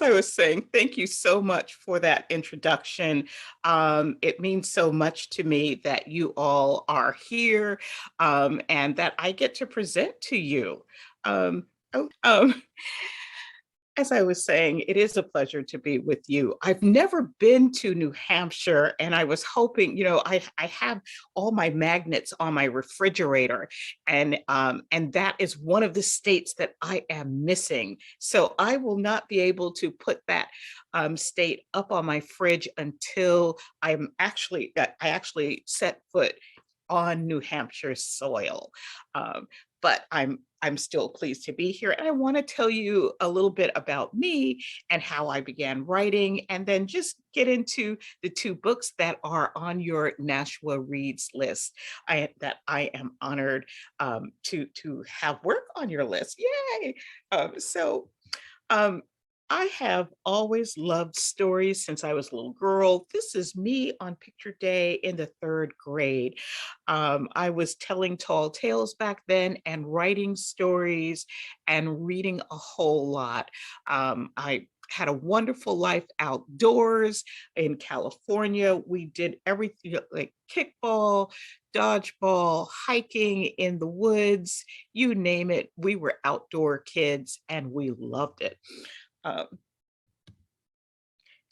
as I was saying, thank you so much for that introduction. It means so much to me that you all are here and that I get to present to you. Um, oh, um, as I was saying, it is a pleasure to be with you. I've never been to New Hampshire, and I was hoping, I have all my magnets on my refrigerator, and that is one of the states that I am missing. So I will not be able to put that state up on my fridge until I actually set foot on New Hampshire soil. Um, but I'm still pleased to be here. And I want to tell you a little bit about me and how I began writing, and then just get into the two books that are on your Nashua Reads list. That I am honored to have work on your list. Yay! So um, I have always loved stories since I was a little girl. This is me on picture day in the third grade. I was telling tall tales back then and writing stories and reading a whole lot. I had a wonderful life outdoors in California. We did everything like kickball, dodgeball, hiking in the woods, you name it. We were outdoor kids and we loved it. Um,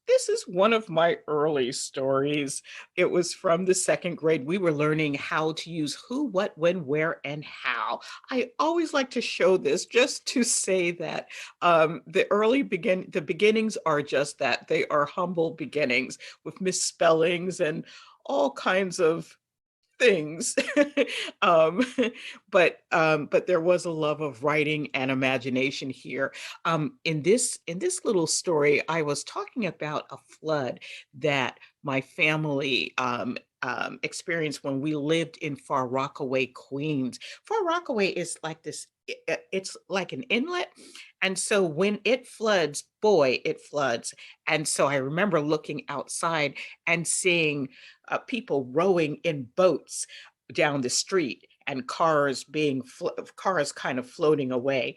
this is one of my early stories. It was from the second grade. We were learning how to use who, what, when, where, and how. I always like to show this just to say that the beginnings are just that. They are humble beginnings with misspellings and all kinds of things. um, but there was a love of writing and imagination here. In this little story, I was talking about a flood that my family experienced when we lived in Far Rockaway, Queens. Far Rockaway is like this. It's like an inlet. And so when it floods, boy, it floods. And so I remember looking outside and seeing people rowing in boats down the street and cars kind of floating away.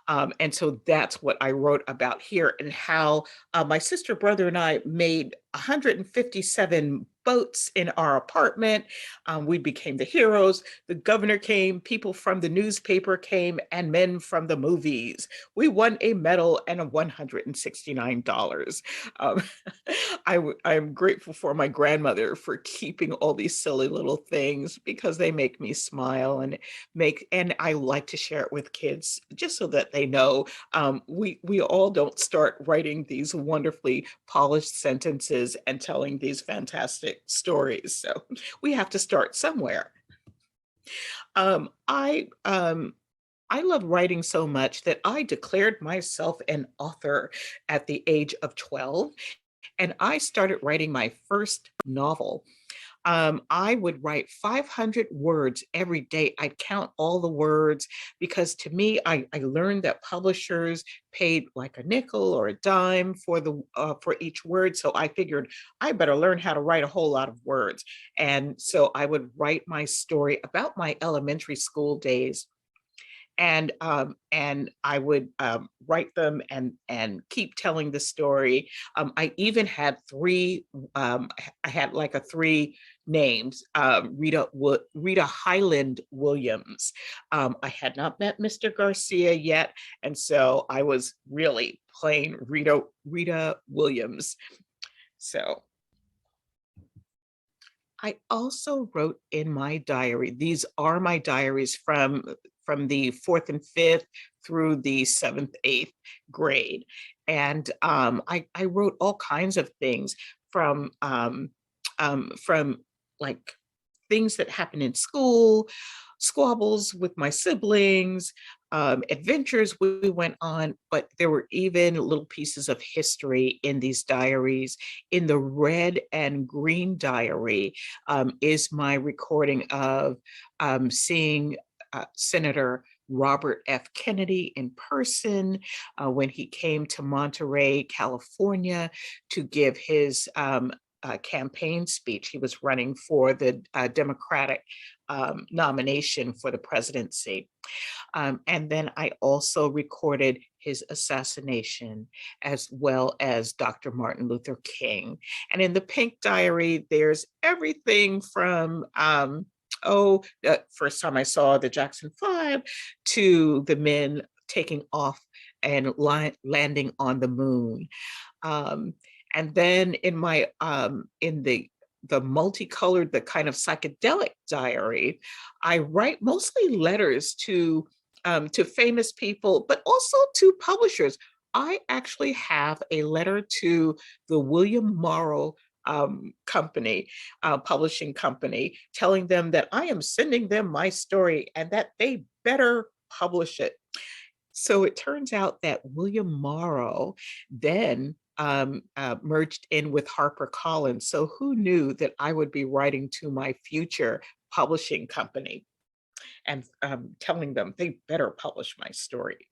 And so that's what I wrote about here, and how my sister, brother, and I made 157 boats in our apartment. We became the heroes. The governor came, people from the newspaper came, and men from the movies. We won a medal and a $169. Um, I'm grateful for my grandmother for keeping all these silly little things, because they make me smile and I like to share it with kids just so that they know we all don't start writing these wonderfully polished sentences and telling these fantastic stories. So we have to start somewhere. Um, I um, I love writing so much that I declared myself an author at the age of 12, and I started writing my first novel. I would write 500 words every day. I'd count all the words, because to me, I learned that publishers paid like a nickel or a dime for each word. So I figured I better learn how to write a whole lot of words. And so I would write my story about my elementary school days, and I would write them and keep telling the story. I even had three. I had like a three names. Rita Highland Williams. I had not met Mr. Garcia yet, and so I was really playing Rita Williams. So I also wrote in my diary. These are my diaries from the fourth and fifth through the seventh, eighth grade, and I wrote all kinds of things from like things that happened in school, squabbles with my siblings, adventures we went on, but there were even little pieces of history in these diaries. In the red and green diary is my recording of seeing Senator Robert F. Kennedy in person when he came to Monterey, California, to give his campaign speech. He was running for the Democratic nomination for the presidency. And then I also recorded his assassination, as well as Dr. Martin Luther King. And in the Pink Diary, there's everything from first time I saw the Jackson Five to the men taking off and landing on the moon. Um, and then in my in the multicolored, the kind of psychedelic diary, I write mostly letters to famous people, but also to publishers. I actually have a letter to the William Morrow company, publishing company, telling them that I am sending them my story and that they better publish it. So it turns out that William Morrow then merged in with HarperCollins. So who knew that I would be writing to my future publishing company and telling them they better publish my story?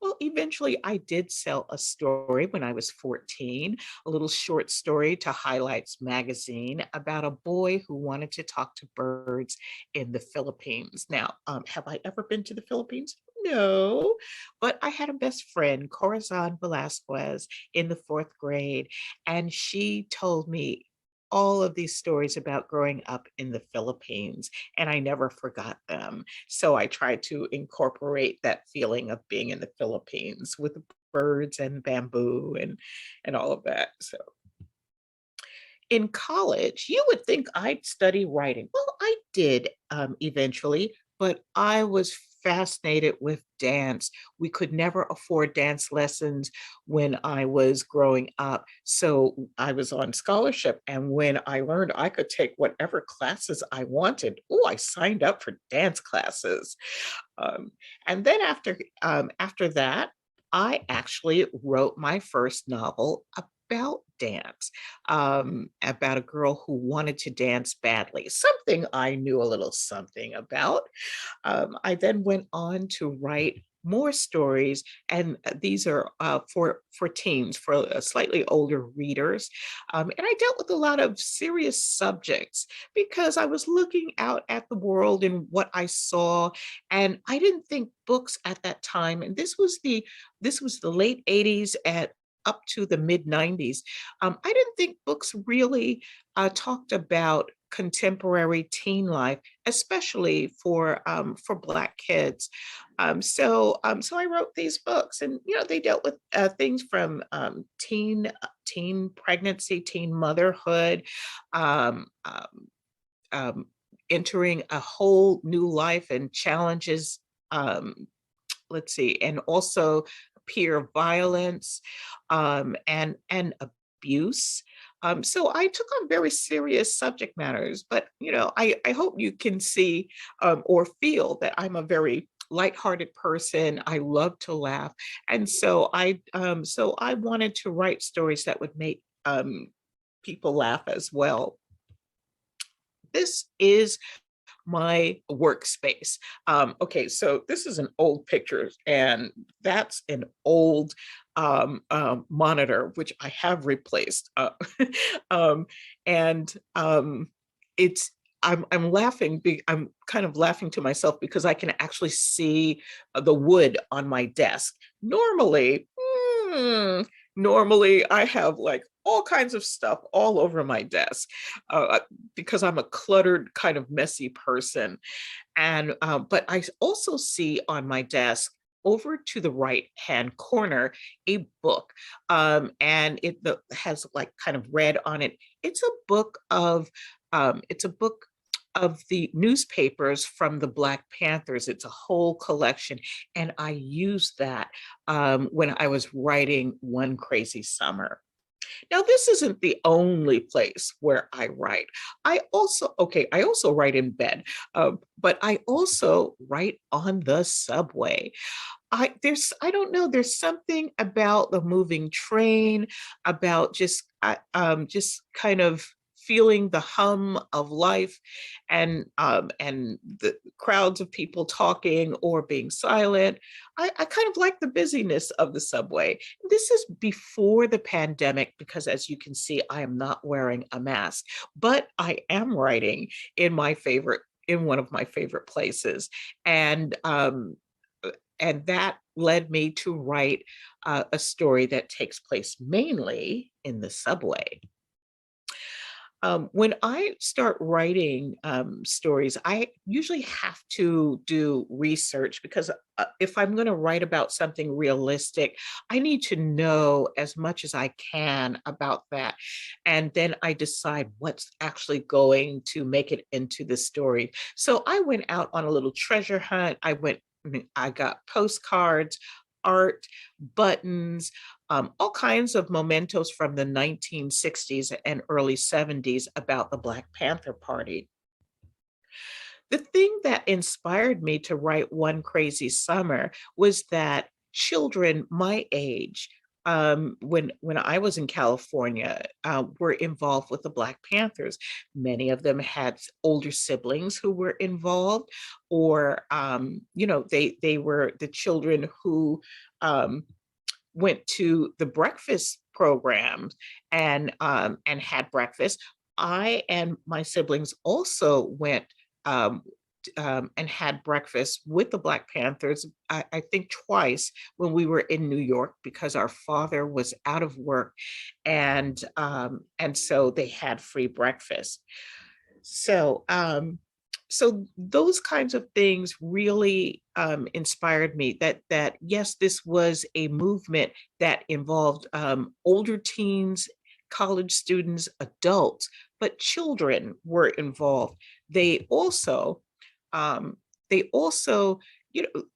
Well, eventually I did sell a story when I was 14, a little short story to Highlights magazine about a boy who wanted to talk to birds in the Philippines. Now, have I ever been to the Philippines? No, but I had a best friend, Corazon Velasquez, in the fourth grade, and she told me all of these stories about growing up in the Philippines, and I never forgot them. So I tried to incorporate that feeling of being in the Philippines with birds and bamboo and all of that. So in college, you would think I'd study writing. Well, I did eventually, but I was fascinated with dance. We could never afford dance lessons when I was growing up. So I was on scholarship. And when I learned I could take whatever classes I wanted, oh, I signed up for dance classes. Um, and then after that, I actually wrote my first novel about dance, about a girl who wanted to dance badly, something I knew a little something about. I then went on to write more stories, and these are for teens, for slightly older readers. And I dealt with a lot of serious subjects because I was looking out at the world and what I saw, and I didn't think books at that time. And this was the late '80s at up to the mid '90s. I didn't think books really talked about contemporary teen life, especially for Black kids. So I wrote these books, and they dealt with things from teen pregnancy, teen motherhood, um, um, um, entering a whole new life and challenges. Let's see, and also peer violence, and abuse. So I took on very serious subject matters, but I hope you can see or feel that I'm a very lighthearted person. I love to laugh, and so I wanted to write stories that would make people laugh as well. This is my workspace. Okay, so this is an old picture, and that's an old monitor, which I have replaced. Um, and it's I'm laughing. I'm kind of laughing to myself because I can actually see the wood on my desk. Normally I have like all kinds of stuff all over my desk because I'm a cluttered, kind of messy person. And but I also see on my desk over to the right hand corner a book, and has like kind of red on it. It's a book of the newspapers from the Black Panthers. It's a whole collection, and I used that when I was writing One Crazy Summer. Now, this isn't the only place where I write. I also write in bed, but I also write on the subway. I don't know, there's something about the moving train, about just kind of feeling the hum of life, and the crowds of people talking or being silent. I kind of like the busyness of the subway. This is before the pandemic because, as you can see, I am not wearing a mask, but I am writing in one of my favorite places, and that led me to write a story that takes place mainly in the subway. When I start writing stories, I usually have to do research because if I'm going to write about something realistic, I need to know as much as I can about that. And then I decide what's actually going to make it into the story. So I went out on a little treasure hunt. I got postcards, art, buttons, all kinds of mementos from the 1960s and early 70s about the Black Panther Party. The thing that inspired me to write One Crazy Summer was that children my age, when I was in California, were involved with the Black Panthers. Many of them had older siblings who were involved, or they were the children who went to the breakfast programs and had breakfast. I and my siblings also went um, and had breakfast with the Black Panthers, I think twice when we were in New York because our father was out of work, and so they had free breakfast. So so those kinds of things really inspired me that yes, this was a movement that involved older teens, college students, adults, but children were involved. They also um, they also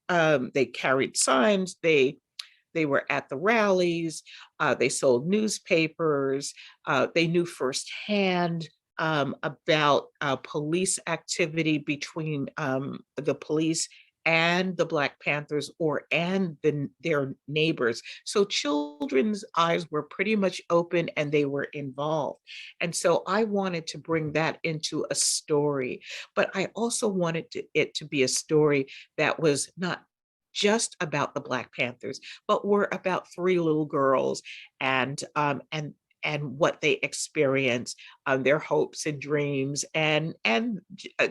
they carried signs. They were at the rallies. They sold newspapers. They knew firsthand about police activity between the police and the Black Panthers their neighbors. So children's eyes were pretty much open and they were involved. And so I wanted to bring that into a story, but I also wanted it to be a story that was not just about the Black Panthers, but were about three little girls and what they experienced, their hopes and dreams, and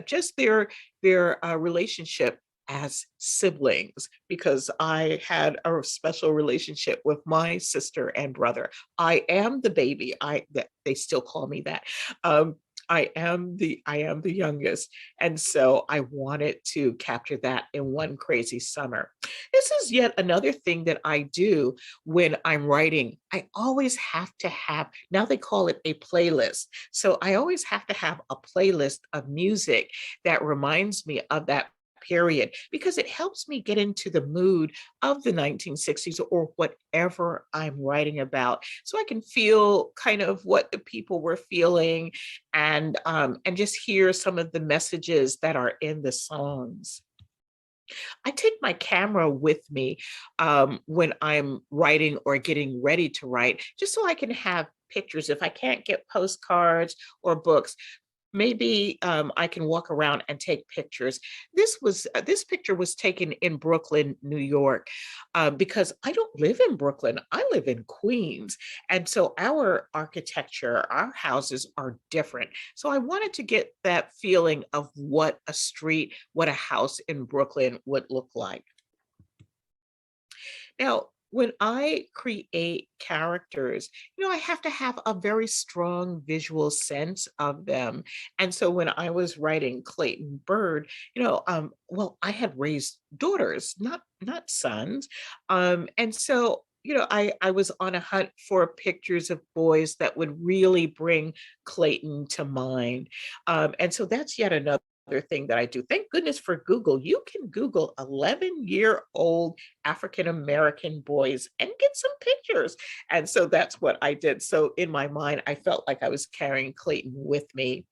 just their relationship as siblings, because I had a special relationship with my sister and brother. I am the baby. They still call me that. I am the youngest, and so I wanted to capture that in One Crazy Summer. This is yet another thing that I do when I'm writing. I always have to have, now they call it a playlist. So I always have to have a playlist of music that reminds me of that period because it helps me get into the mood of the 1960s or whatever I'm writing about, so I can feel kind of what the people were feeling and just hear some of the messages that are in the songs. I take my camera with me when I'm writing or getting ready to write, just so I can have pictures. If I can't get postcards or books, maybe I can walk around and take pictures. This picture was taken in Brooklyn, New York, because I don't live in Brooklyn. I live in Queens, and so our architecture, our houses are different. So I wanted to get that feeling of what a street, what a house in Brooklyn would look like. Now, when I create characters, I have to have a very strong visual sense of them. And so when I was writing Clayton Bryd, well, I had raised daughters, not sons. And so I was on a hunt for pictures of boys that would really bring Clayton to mind. And so that's yet another thing that I do. Thank goodness for Google. You can Google 11-year-old African American boys and get some pictures. And so that's what I did. So in my mind, I felt like I was carrying Clayton with me.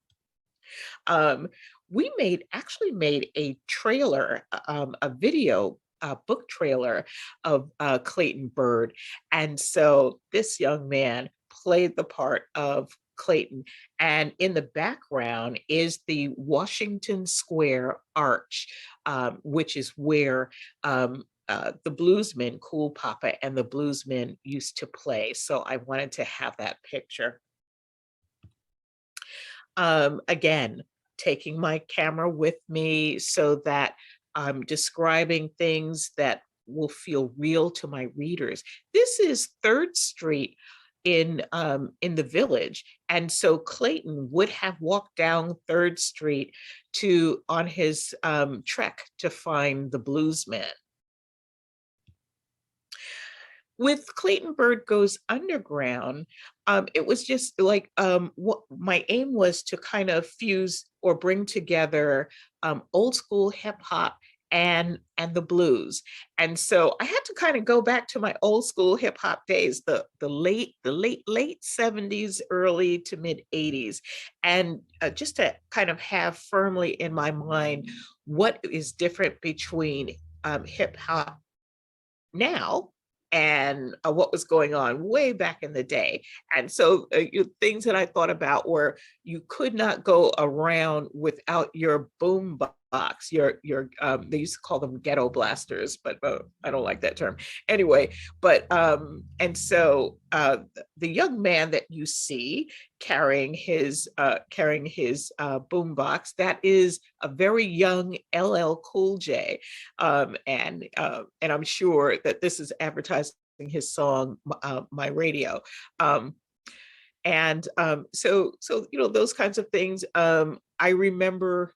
Um, we actually made a trailer, a video, a book trailer of Clayton Bryd. And so this young man played the part of Clayton. And in the background is the Washington Square Arch, which is where the bluesmen, Cool Papa and the bluesmen used to play. So I wanted to have that picture. Again, taking my camera with me so that I'm describing things that will feel real to my readers. This is 3rd Street in the Village, and so Clayton would have walked down 3rd Street on his trek to find the bluesmen. With Clayton Bryd Goes Underground, it was just like what my aim was to kind of fuse or bring together old school hip hop and the blues. And so I had to kind of go back to my old school hip hop days, the late 70s, early to mid 80s, and just to kind of have firmly in my mind what is different between hip hop now and what was going on way back in the day. And so things that I thought about were you could not go around without your boom box, they used to call them ghetto blasters, but I don't like that term anyway. But and so the young man that you see carrying his boom box, that is a very young LL Cool J, and I'm sure that this is advertising his song My Radio. So those kinds of things. I remember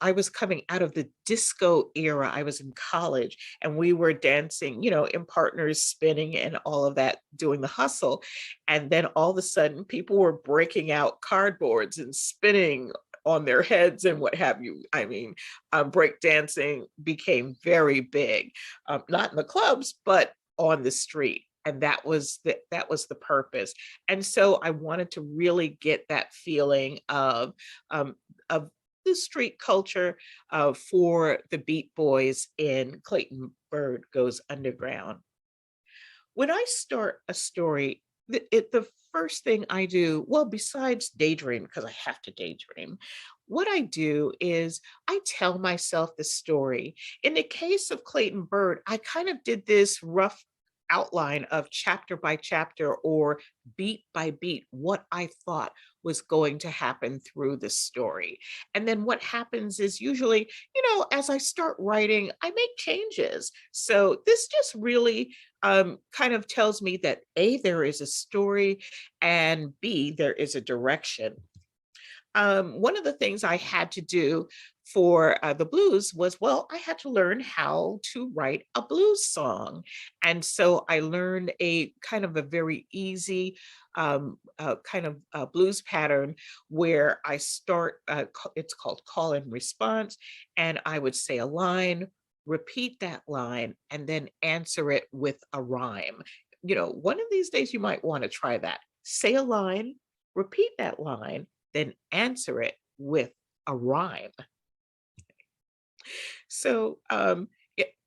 I was coming out of the disco era. I was in college and we were dancing, in partners, spinning and all of that, doing the hustle. And then all of a sudden people were breaking out cardboards and spinning on their heads and what have you. I mean, break dancing became very big, not in the clubs, but on the street. And that was the purpose. And so I wanted to really get that feeling of the street culture for the Beat Boys in Clayton Bryd Goes Underground. When I start a story, the first thing I do, well, besides daydream, because I have to daydream, what I do is I tell myself the story. In the case of Clayton Bryd, I kind of did this rough outline of chapter by chapter or beat by beat what I thought was going to happen through the story. And then what happens is usually, as I start writing, I make changes. So this just really kind of tells me that A, there is a story, and B, there is a direction. One of the things I had to do for the blues was, well, I had to learn how to write a blues song. And so I learned a kind of a very easy kind of blues pattern where I start, it's called call and response, and I would say a line, repeat that line, and then answer it with a rhyme. One of these days you might want to try that. Say a line, repeat that line, then answer it with a rhyme. So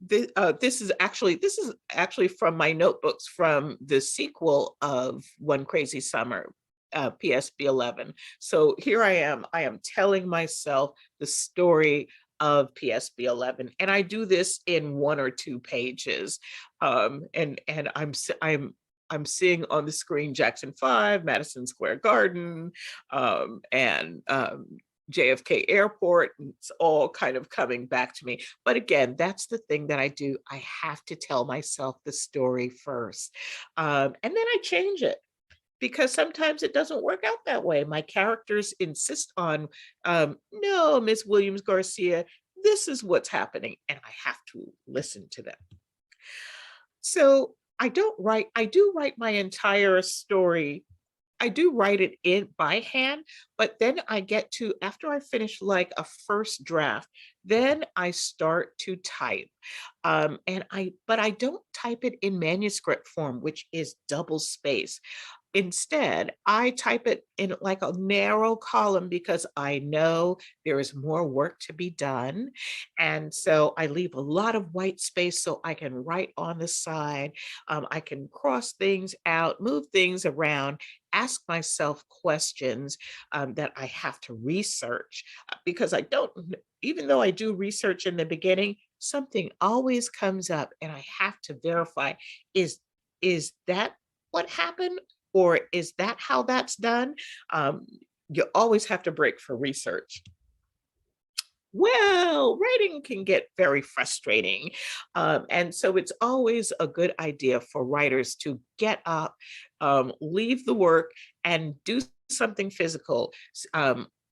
this is actually from my notebooks from the sequel of One Crazy Summer, PSB 11. So here I am telling myself the story of PSB 11, and I do this in 1 or 2 pages, and I'm seeing on the screen Jackson 5, Madison Square Garden, and JFK Airport. It's all kind of coming back to me. But again, that's the thing that I do. I have to tell myself the story first. And then I change it because sometimes it doesn't work out that way. My characters insist on, no, Miss Williams-Garcia, this is what's happening. And I have to listen to them. So I do write my entire story. I do write it in by hand, but then I get to, after I finish like a first draft, then I start to type. But I don't type it in manuscript form, which is double space. Instead, I type it in like a narrow column because I know there is more work to be done. And so I leave a lot of white space so I can write on the side. I can cross things out, move things around, ask myself questions that I have to research because even though I do research in the beginning, something always comes up and I have to verify, is that what happened? Or is that how that's done? You always have to break for research. Well, writing can get very frustrating. And so it's always a good idea for writers to get up, leave the work, and do something physical.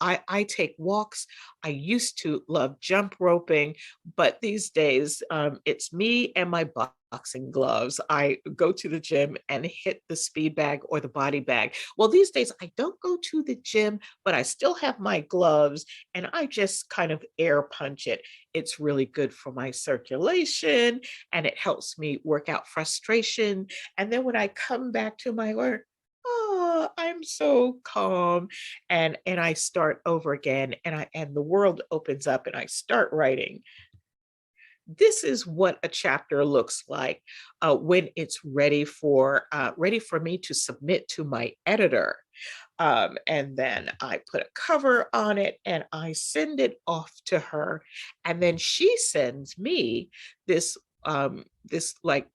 I take walks. I used to love jump roping, but these days it's me and my boxing gloves. I go to the gym and hit the speed bag or the body bag. Well, these days I don't go to the gym, but I still have my gloves and I just kind of air punch it. It's really good for my circulation and it helps me work out frustration. And then when I come back to my work, oh, I'm so calm, and I start over again, and the world opens up and I start writing. This is what a chapter looks like when it's ready for me to submit to my editor. And then I put a cover on it and I send it off to her, and then she sends me this this like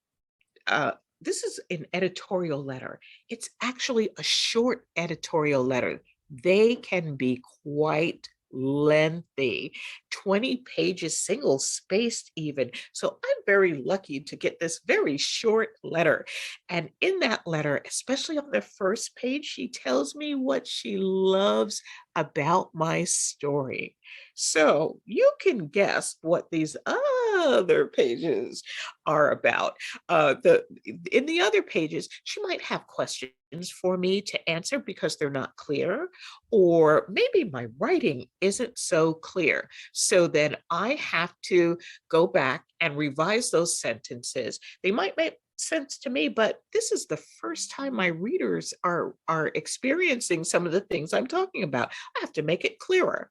this is an editorial letter. It's actually a short editorial letter. They can be quite lengthy, 20 pages, single spaced even. So I'm very lucky to get this very short letter. And in that letter, especially on the first page, she tells me what she loves about my story. So you can guess what these other pages are about. In the other pages, she might have questions for me to answer because they're not clear, or maybe my writing isn't so clear. So then I have to go back and revise those sentences. They might make sense to me, but this is the first time my readers are experiencing some of the things I'm talking about. I have to make it clearer,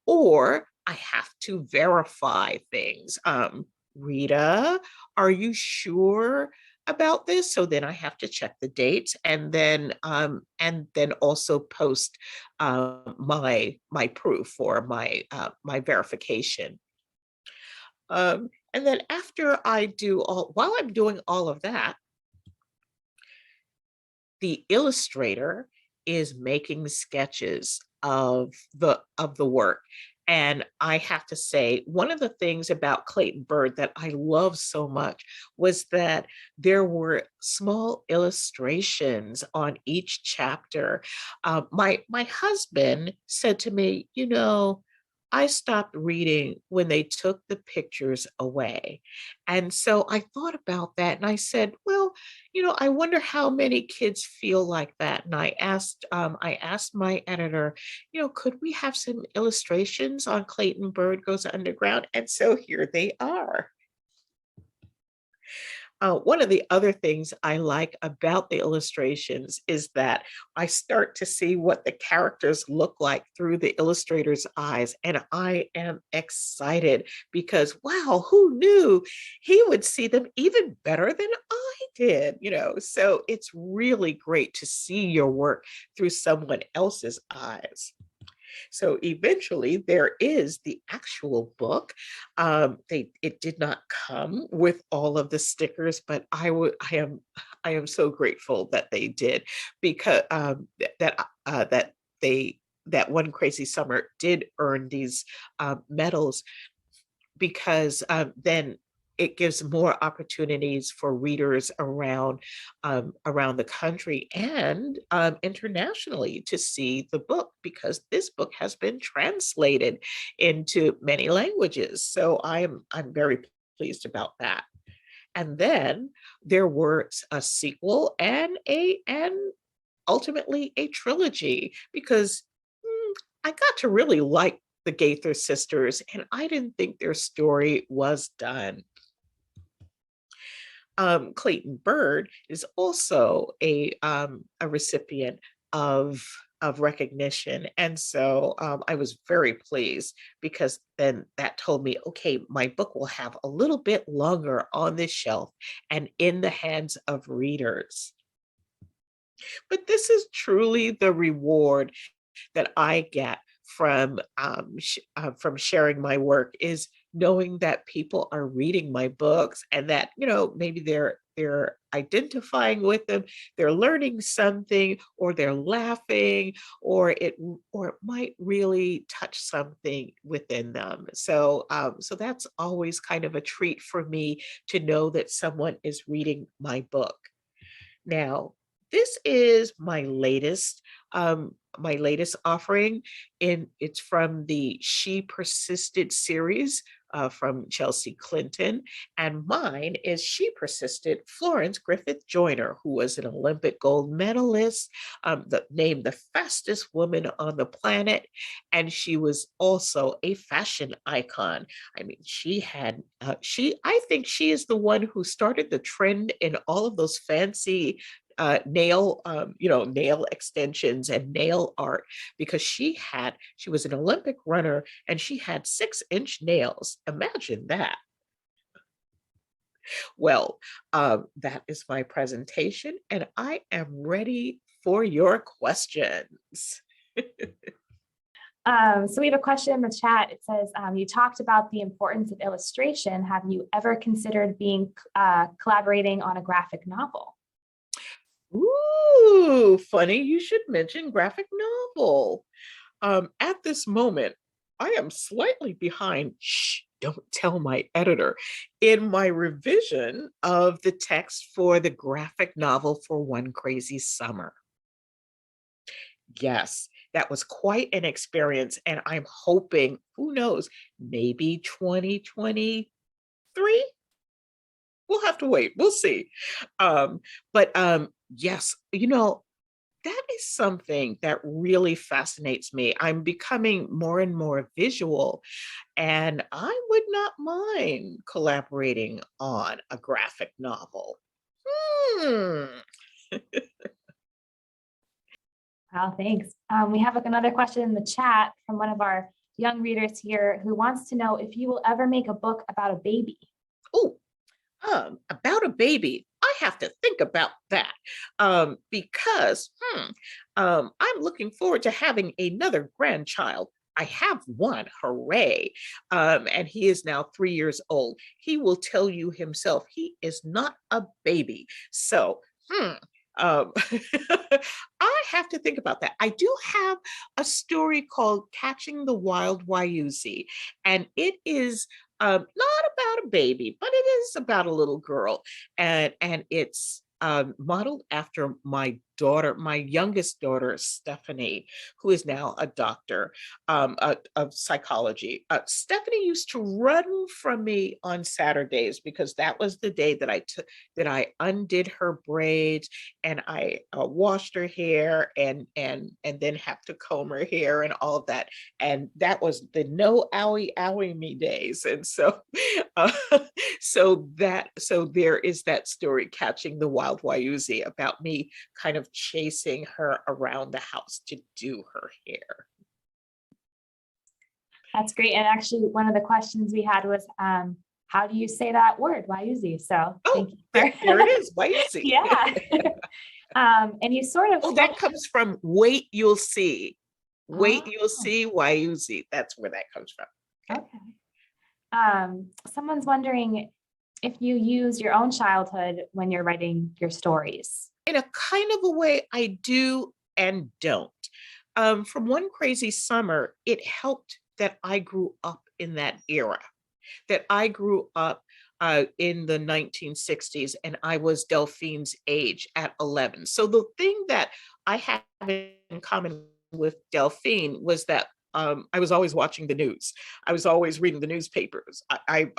or I have to verify things. Rita, are you sure about this? So then I have to check the dates, and then also post my proof or my verification. And then after while I'm doing all of that, the illustrator is making sketches of the work. And I have to say, one of the things about Clayton Bryd that I love so much was that there were small illustrations on each chapter. My husband said to me, you know, I stopped reading when they took the pictures away. And so I thought about that and I said, well, you know, I wonder how many kids feel like that. And I asked my editor, you know, could we have some illustrations on Clayton Bryd Goes Underground? And so here they are. One of the other things I like about the illustrations is that I start to see what the characters look like through the illustrator's eyes. And I am excited because, wow, who knew he would see them even better than I did, you know? So it's really great to see your work through someone else's eyes. So eventually there is the actual book. It did not come with all of the stickers, but I am so grateful that they did, because that One Crazy Summer did earn these medals, because then it gives more opportunities for readers around the country and internationally to see the book, because this book has been translated into many languages. So I'm very pleased about that. And then there were a sequel and ultimately a trilogy, because I got to really like the Gaither sisters, and I didn't think their story was done. Clayton Bryd is also a recipient of recognition, and so I was very pleased, because then that told me, okay, my book will have a little bit longer on the shelf and in the hands of readers. But this is truly the reward that I get from sharing my work, is knowing that people are reading my books, and that, you know, maybe they're identifying with them, they're learning something, or they're laughing, or it might really touch something within them. So that's always kind of a treat for me to know that someone is reading my book. Now, this is my latest offering. It's from the She Persisted series from Chelsea Clinton, and mine is She Persisted Florence Griffith Joyner, who was an Olympic gold medalist, named the fastest woman on the planet, and she was also a fashion icon. I mean, I think she is the one who started the trend in all of those fancy nail extensions and nail art, because she was an Olympic runner and she had 6-inch nails. Imagine that. Well, that is my presentation, and I am ready for your questions. So we have a question in the chat. It says, you talked about the importance of illustration. Have you ever considered collaborating on a graphic novel? Ooh, funny you should mention graphic novel. At this moment, I am slightly behind. Shh, don't tell my editor. In my revision of the text for the graphic novel for One Crazy Summer. Yes, that was quite an experience, and I'm hoping, who knows, maybe 2023? We'll have to wait. We'll see. But yes, that is something that really fascinates me. I'm becoming more and more visual, and I would not mind collaborating on a graphic novel. Hmm. Wow, thanks. We have another question in the chat from one of our young readers here who wants to know if you will ever make a book about a baby. Oh, about a baby. I have to think about that because I'm looking forward to having another grandchild. I have one, hooray. And he is now 3 years old. He will tell you himself he is not a baby. So, I have to think about that. I do have a story called Catching the Wild Wayuzi, and it is not about a baby, but it is about a little girl, and it's modeled after my daughter, my youngest daughter, Stephanie, who is now a doctor of psychology. Stephanie used to run from me on Saturdays because that was the day that I undid her braids and I washed her hair and then have to comb her hair and all of that. And that was the no owie owie me days. And so uh, so there is that story, Catching the Wild Wayuzi, about me kind of chasing her around the house to do her hair. That's great. And actually, one of the questions we had was, how do you say that word, Wayuzi? So thank you. There it is, Wayuzi. Yeah. And you sort of. Oh, that comes from wait, you'll see. Wait, you'll see, Wayuzi. That's where that comes from. Okay. Someone's wondering if you use your own childhood when you're writing your stories. In a kind of a way, I do and don't. From One Crazy Summer, it helped that I grew up in that era, that I grew up in the 1960s, and I was Delphine's age at 11. So the thing that I have in common with Delphine was that I was always watching the news. I was always reading the newspapers. I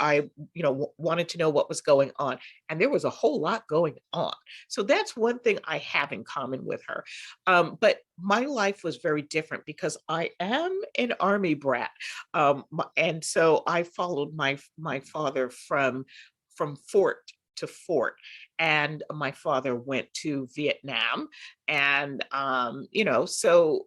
wanted to know what was going on, and there was a whole lot going on. So that's one thing I have in common with her. But my life was very different because I am an Army brat, and so I followed my father from fort to fort, and my father went to Vietnam, and so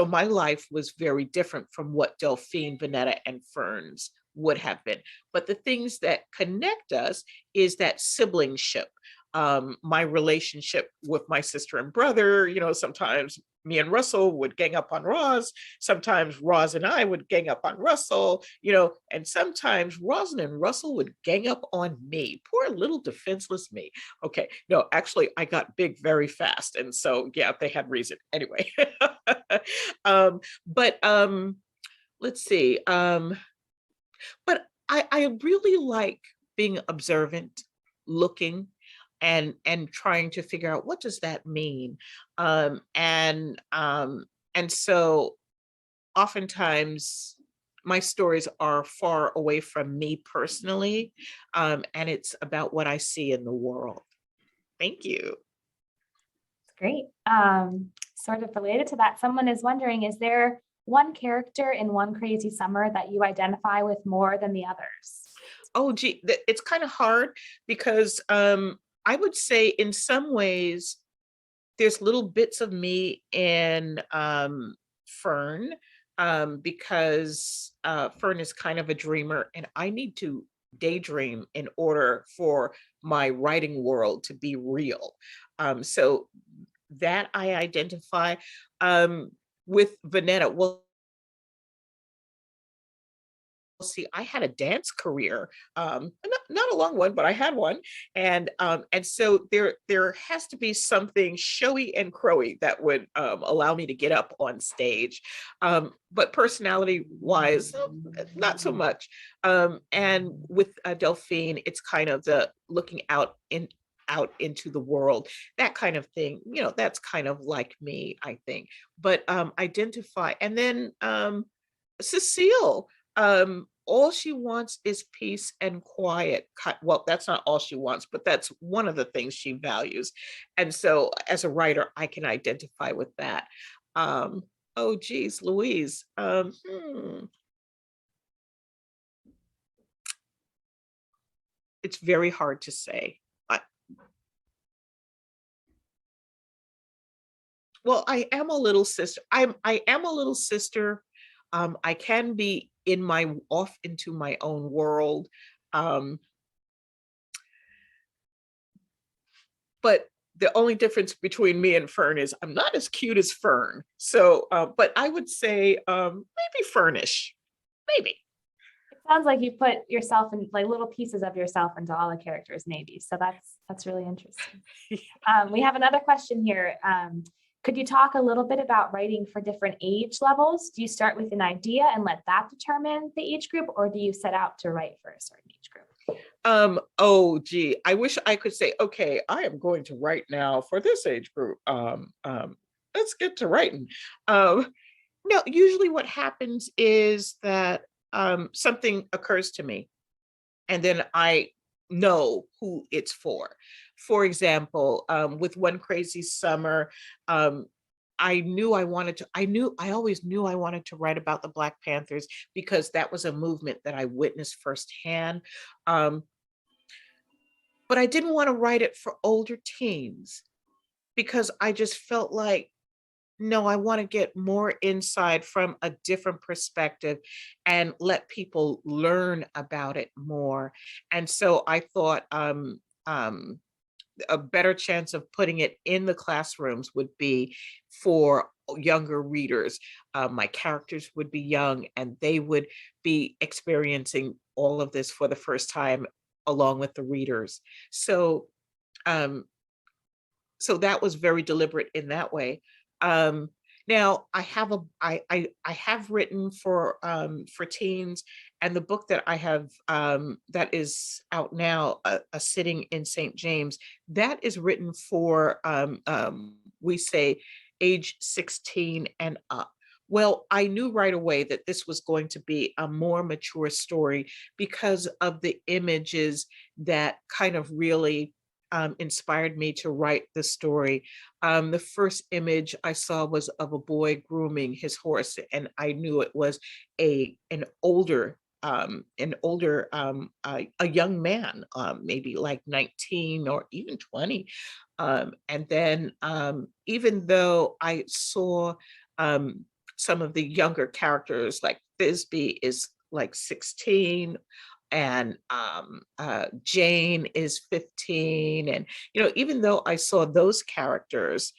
my life was very different from what Delphine, Vanetta, and Fern's would have been. But the things that connect us is that siblingship. my relationship with my sister and brother. Sometimes me and Russell would gang up on Roz. Sometimes Roz and I would gang up on Russell, and sometimes Roz and Russell would gang up on me. Poor little defenseless me. Okay, no, actually, I got big very fast. And so, yeah, they had reason. Anyway. But let's see. But I really like being observant, looking, and trying to figure out, what does that mean? And so oftentimes my stories are far away from me personally, and it's about what I see in the world. Thank you. Great. Sort of related to that, someone is wondering, is there one character in One Crazy Summer that you identify with more than the others? Oh, gee, it's kind of hard because I would say in some ways there's little bits of me in Fern, because Fern is kind of a dreamer, and I need to daydream in order for my writing world to be real. So that I identify with Vanetta. Well, see, I had a dance career, not a long one, but I had one, and so there has to be something showy and crowy that would allow me to get up on stage, but personality wise, not so much. And with Delphine, it's kind of the looking out into the world, that kind of thing. That's kind of like me, I think. But identify, and then Cecile. All she wants is peace and quiet. Well, that's not all she wants, but that's one of the things she values. And so as a writer, I can identify with that. Oh, geez, Louise. It's very hard to say. Well, I am a little sister. I am a little sister. I can be off into my own world. But the only difference between me and Fern is I'm not as cute as Fern. So, but I would say maybe Fernish, maybe. It sounds like you put yourself in, like, little pieces of yourself into all the characters, maybe. So that's really interesting. We have another question here. Could you talk a little bit about writing for different age levels? Do you start with an idea and let that determine the age group, or do you set out to write for a certain age group? Oh, gee, I wish I could say, okay, I am going to write now for this age group. Let's get to writing. No, usually what happens is that something occurs to me, and then I know who it's for. For example, with One Crazy Summer, I always knew I wanted to write about the Black Panthers because that was a movement that I witnessed firsthand. But I didn't want to write it for older teens because I just felt like, no, I want to get more insight from a different perspective and let people learn about it more. And so I thought a better chance of putting it in the classrooms would be for younger readers. My characters would be young, and they would be experiencing all of this for the first time along with the readers. So that was very deliberate in that way. Now I have written for teens, and the book that I have that is out now, a Sitting in St. James, that is written for we say age 16 and up. Well, I knew right away that this was going to be a more mature story because of the images that kind of really inspired me to write the story. The first image I saw was of a boy grooming his horse, and I knew it was a young man, maybe like 19 or even 20. And then even though I saw some of the younger characters, like Thisbe is like 16, Jane is 15. And, even though I saw those characters,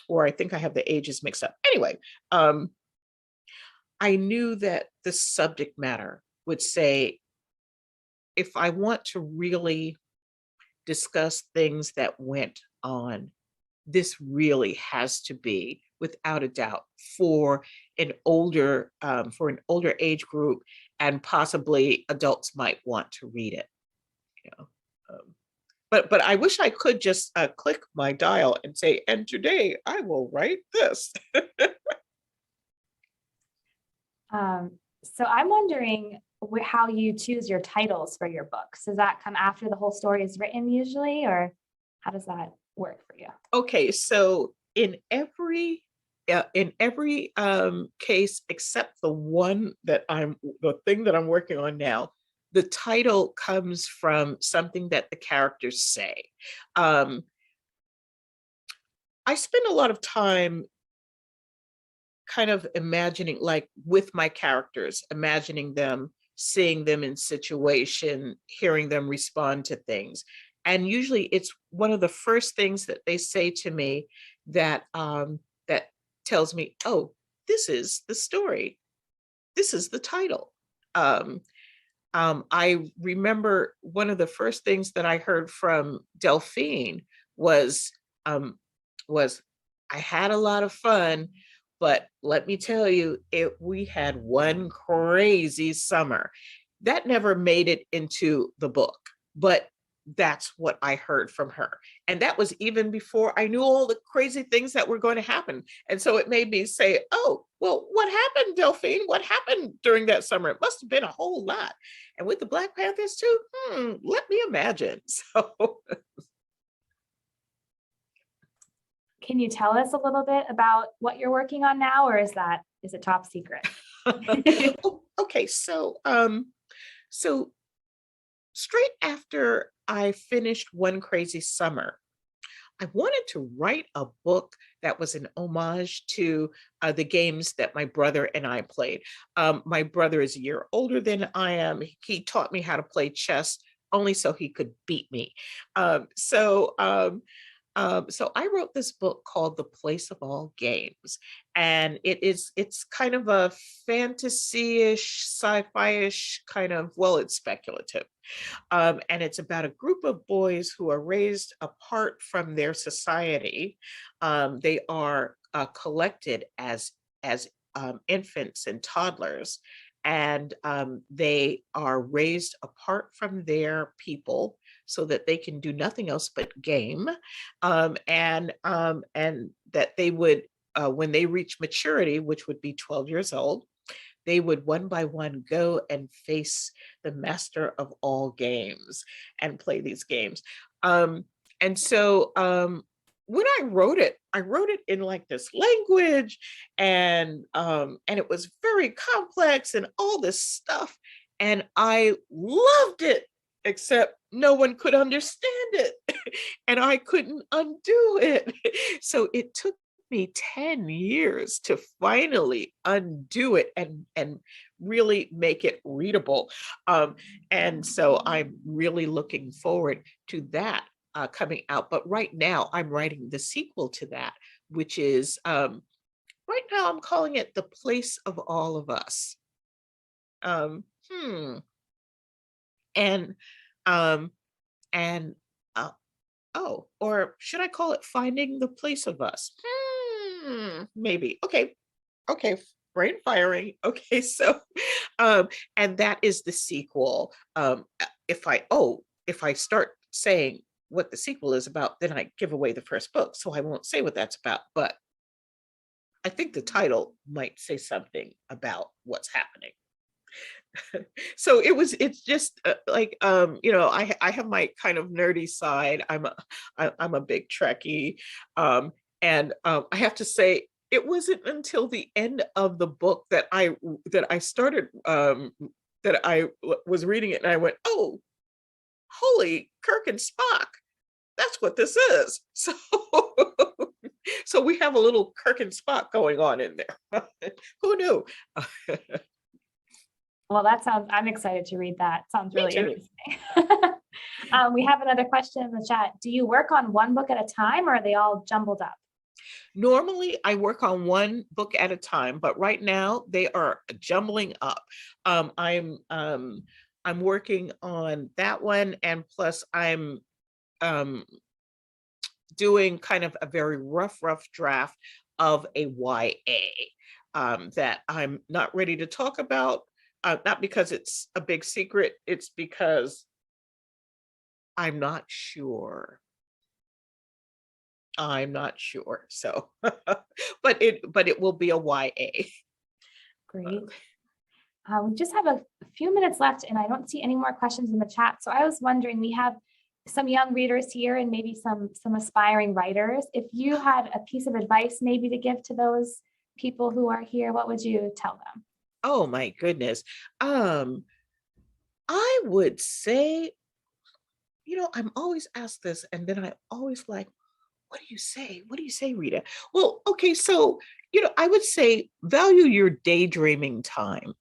or I think I have the ages mixed up. Anyway, I knew that the subject matter would say, if I want to really discuss things that went on, this really has to be, without a doubt, for an older age group, and possibly adults might want to read it. But I wish I could just click my dial and say, and today I will write this. So I'm wondering how you choose your titles for your books. Does that come after the whole story is written usually, or how does that work for you? Okay, so in every case except the thing that I'm working on now, the title comes from something that the characters say. I spend a lot of time kind of imagining, like with my characters, imagining them, seeing them in situation, hearing them respond to things. And usually it's one of the first things that they say to me that that tells me, oh, this is the story. This is the title. I remember one of the first things that I heard from Delphine was I had a lot of fun, but let me tell you, we had one crazy summer. That never made it into the book, but that's what I heard from her. And that was even before I knew all the crazy things that were going to happen. And so it made me say, oh, well, what happened, Delphine? What happened during that summer? It must have been a whole lot. And with the Black Panthers too, let me imagine. So can you tell us a little bit about what you're working on now, or is it top secret? Okay, so straight after I finished One Crazy Summer, I wanted to write a book that was an homage to the games that my brother and I played. My brother is a year older than I am. He taught me how to play chess only so he could beat me. So I wrote this book called The Place of All Games, and it's kind of a fantasy-ish, sci-fi-ish kind of, well, it's speculative. And it's about a group of boys who are raised apart from their society. They are collected as infants and toddlers, and they are raised apart from their people so that they can do nothing else but game, and that they would, when they reach maturity, which would be 12 years old, they would one by one go and face the master of all games and play these games. And so when I wrote it in like this language, and it was very complex and all this stuff. And I loved it, except no one could understand it and I couldn't undo it. So it took me 10 years to finally undo it and really make it readable. And so I'm really looking forward to that coming out. But right now I'm writing the sequel to that, which is right now I'm calling it The Place of All of Us. And oh, or should I call it Finding the Place of Us? Maybe. Okay, brain firing. Okay, so and that is the sequel. If I start saying what the sequel is about, then I give away the first book, so I won't say what that's about. But I think the title might say something about what's happening. So it's just like I have my kind of nerdy side. I'm a big Trekkie, and I have to say, it wasn't until the end of the book that I started that I was reading it and I went, oh, holy Kirk and Spock, that's what this is. So so we have a little Kirk and Spock going on in there. Who knew? Well, I'm excited to read that. Sounds Me really too. interesting. We have another question in the chat. Do you work on one book at a time, or are they all jumbled up? Normally, I work on one book at a time, but right now they are jumbling up. Um, I'm um, I'm working on that one, and plus I'm um, doing kind of a very rough draft of a YA that I'm not ready to talk about. Not because it's a big secret, it's because I'm not sure. I'm not sure. So, but it will be a YA. Great. We just have a few minutes left, and I don't see any more questions in the chat. So I was wondering, we have some young readers here and maybe some aspiring writers. If you had a piece of advice maybe to give to those people who are here, what would you tell them? Oh my goodness. I would say, I'm always asked this, and then I always like, what do you say? What do you say, Rita? Well, okay, so, I would say value your daydreaming time.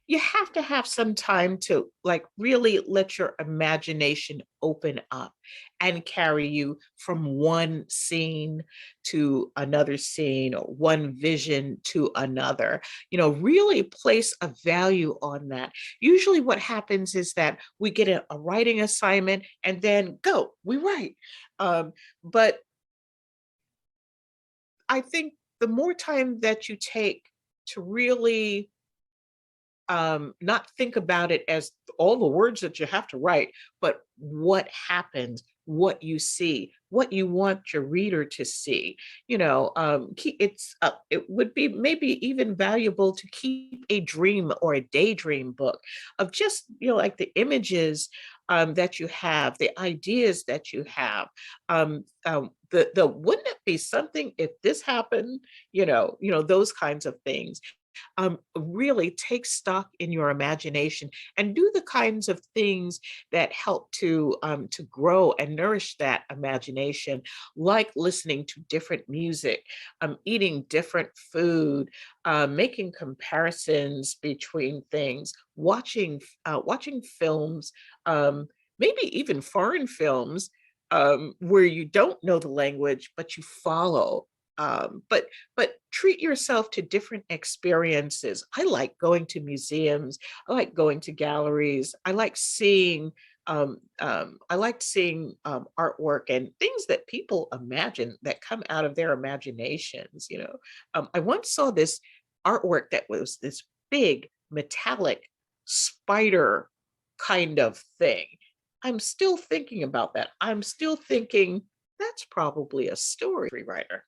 You have to have some time to like really let your imagination open up and carry you from one scene to another scene or one vision to another. Really place a value on that. Usually what happens is that we get a writing assignment and then we write. But I think the more time that you take to really not think about it as all the words that you have to write, but what happens, what you see, what you want your reader to see. It would be maybe even valuable to keep a dream or a daydream book of just like the images that you have, the ideas that you have. The wouldn't it be something if this happened? Those kinds of things. Really take stock in your imagination and do the kinds of things that help to grow and nourish that imagination, like listening to different music, eating different food, making comparisons between things, watching films, maybe even foreign films where you don't know the language but you follow. But treat yourself to different experiences. I like going to museums. I like going to galleries. I like seeing artwork and things that people imagine that come out of their imaginations. I once saw this artwork that was this big metallic spider kind of thing. I'm still thinking about that. I'm still thinking that's probably a story writer.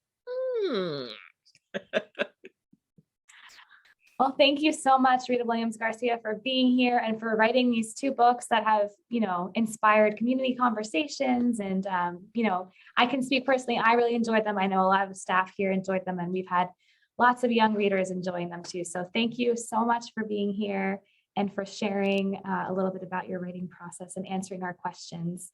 Well, thank you so much, Rita Williams-Garcia, for being here and for writing these two books that have, inspired community conversations. And, I can speak personally, I really enjoyed them. I know a lot of the staff here enjoyed them, and we've had lots of young readers enjoying them too. So thank you so much for being here and for sharing a little bit about your writing process and answering our questions.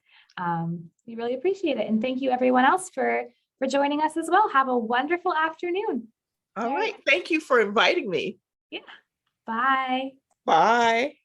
We really appreciate it. And thank you everyone else for joining us as well. Have a wonderful afternoon. All right. Thank you for inviting me. Yeah. Bye. Bye.